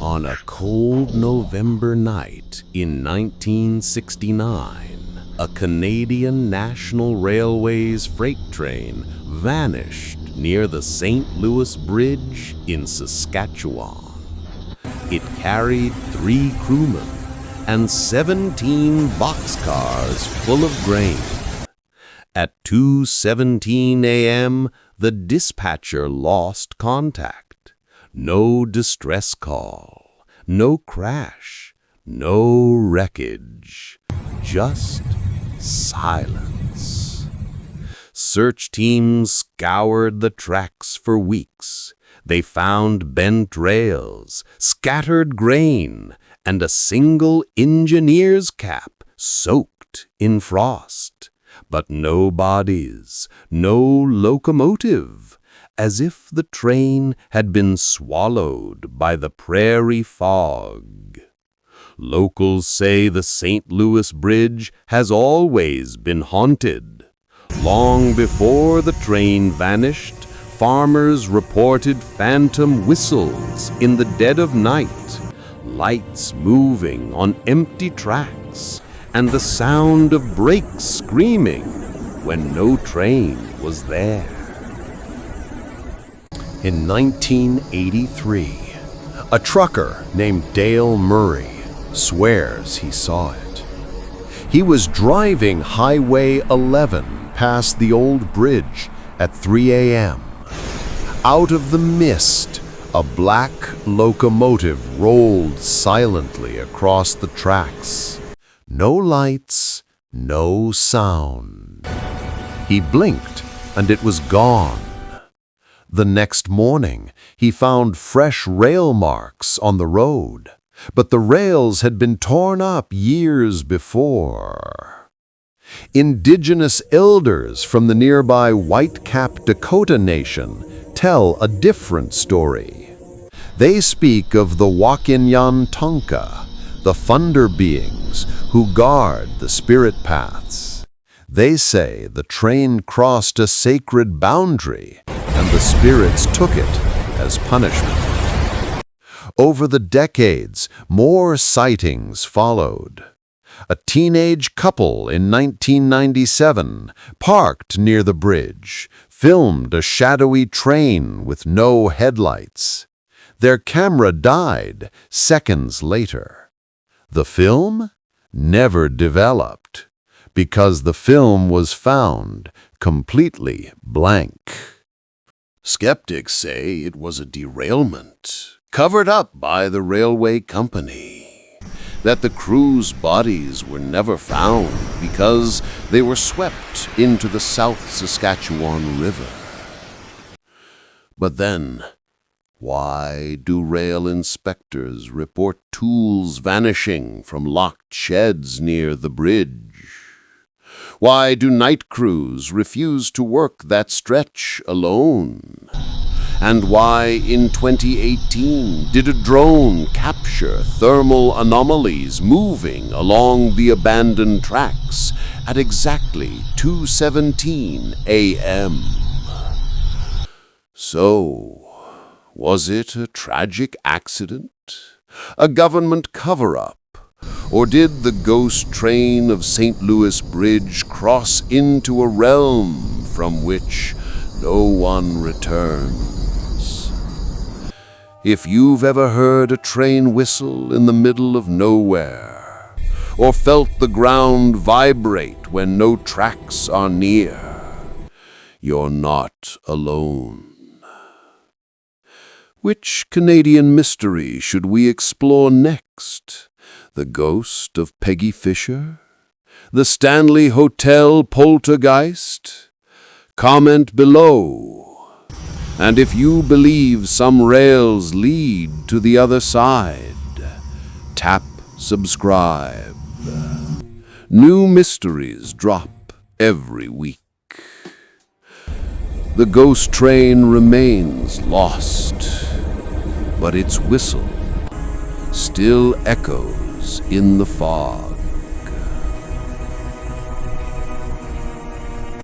On a cold November night in 1969, a Canadian National Railways freight train vanished near the St. Louis Bridge in Saskatchewan. It carried 3 crewmen and 17 boxcars full of grain. At 2:17 a.m., the dispatcher lost contact. No distress call, no crash, no wreckage, just silence. Search teams scoured the tracks for weeks. They found bent rails, scattered grain, and a single engineer's cap soaked in frost. But no bodies, no locomotive, as if the train had been swallowed by the prairie fog. Locals say the St. Louis Bridge has always been haunted. Long before the train vanished, farmers reported phantom whistles in the dead of night, lights moving on empty tracks, and the sound of brakes screaming when no train was there. In 1983, a trucker named Dale Murray swears he saw it. He was driving Highway 11 past the old bridge at 3 a.m. Out of the mist, a black locomotive rolled silently across the tracks. No lights, no sound. He blinked, and it was gone. The next morning, he found fresh rail marks on the road, but the rails had been torn up years before. Indigenous elders from the nearby Whitecap Dakota Nation tell a different story. They speak of the Wakinyan Tonka, the thunder beings who guard the spirit paths. They say the train crossed a sacred boundary and the spirits took it as punishment. Over the decades, more sightings followed. A teenage couple in 1997 parked near the bridge, filmed a shadowy train with no headlights. Their camera died seconds later. The film never developed because the film was found completely blank. Skeptics say it was a derailment, covered up by the railway company, that the crew's bodies were never found because they were swept into the South Saskatchewan River. But then, why do rail inspectors report tools vanishing from locked sheds near the bridge? Why do night crews refuse to work that stretch alone? And why, in 2018, did a drone capture thermal anomalies moving along the abandoned tracks at exactly 2:17 a.m.? So, was it a tragic accident? A government cover-up? Or did the ghost train of St. Louis Bridge cross into a realm from which no one returns? If you've ever heard a train whistle in the middle of nowhere, or felt the ground vibrate when no tracks are near, you're not alone. Which Canadian mystery should we explore next? The ghost of Peggy Fisher? The Stanley Hotel poltergeist? Comment below. And if you believe some rails lead to the other side, tap subscribe. New mysteries drop every week. The ghost train remains lost, but its whistle still echoes in the fog.